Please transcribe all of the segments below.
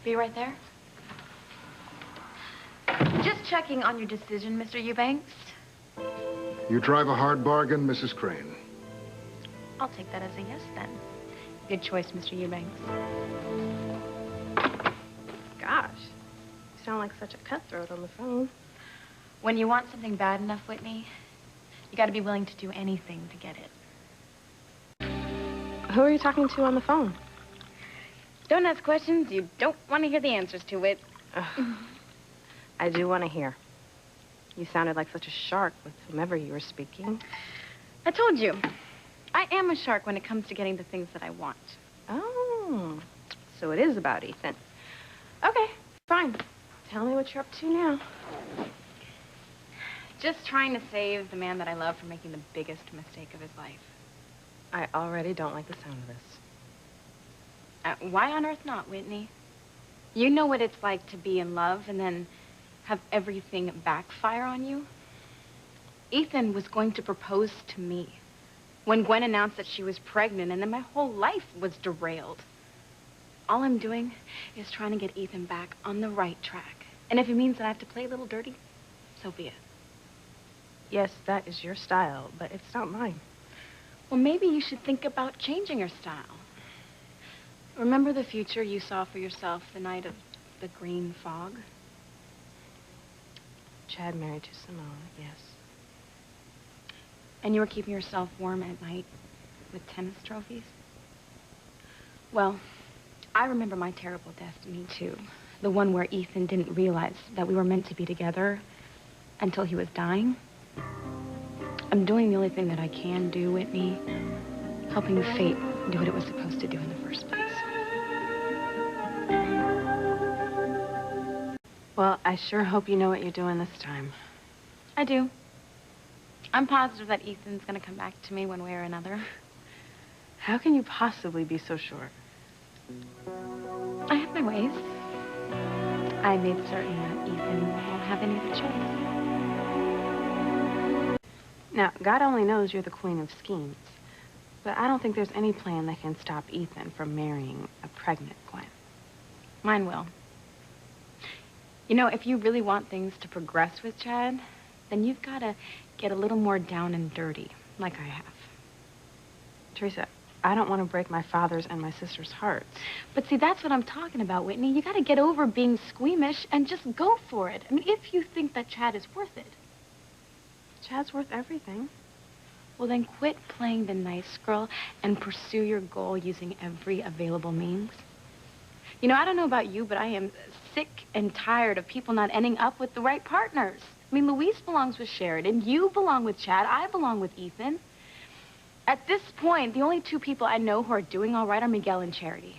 Be right there. Just checking on your decision, Mr. Eubanks. You drive a hard bargain, Mrs. Crane. I'll take that as a yes, then. Good choice, Mr. Eubanks. Gosh, you sound like such a cutthroat on the phone. When you want something bad enough, Whitney, you gotta be willing to do anything to get it. Who are you talking to on the phone? Don't ask questions you don't want to hear the answers to, Whit. I do want to hear. You sounded like such a shark with whomever you were speaking. I told you, I am a shark when it comes to getting the things that I want. Oh, so it is about Ethan. Okay, fine. Tell me what you're up to now. Just trying to save the man that I love from making the biggest mistake of his life. I already don't like the sound of this. Why on earth not, Whitney? You know what it's like to be in love and then have everything backfire on you? Ethan was going to propose to me when Gwen announced that she was pregnant, and then my whole life was derailed. All I'm doing is trying to get Ethan back on the right track. And if it means that I have to play a little dirty, so be it. Yes, that is your style, but it's not mine. Well, maybe you should think about changing your style. Remember the future you saw for yourself the night of the green fog? Chad married to Simone, yes. And you were keeping yourself warm at night with tennis trophies? Well, I remember my terrible destiny, too. The one where Ethan didn't realize that we were meant to be together until he was dying. I'm doing the only thing that I can do, Whitney. Helping fate do what it was supposed to do in the first place. Well, I sure hope you know what you're doing this time. I do. I'm positive that Ethan's gonna come back to me one way or another. How can you possibly be so sure? I have my ways. I made certain that Ethan won't have any other choice. Now, God only knows you're the queen of schemes, but I don't think there's any plan that can stop Ethan from marrying a pregnant Gwen. Mine will. You know, if you really want things to progress with Chad, then you've got to get a little more down and dirty, like I have. Teresa, I don't want to break my father's and my sister's hearts. But see, that's what I'm talking about, Whitney. You got to get over being squeamish and just go for it. I mean, if you think that Chad is worth it. Chad's worth everything. Well, then quit playing the nice girl and pursue your goal using every available means. You know, I don't know about you, but I am sick and tired of people not ending up with the right partners. I mean, Luis belongs with Sheridan, you belong with Chad, I belong with Ethan. At this point, the only two people I know who are doing all right are Miguel and Charity.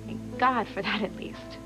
Thank God for that, at least.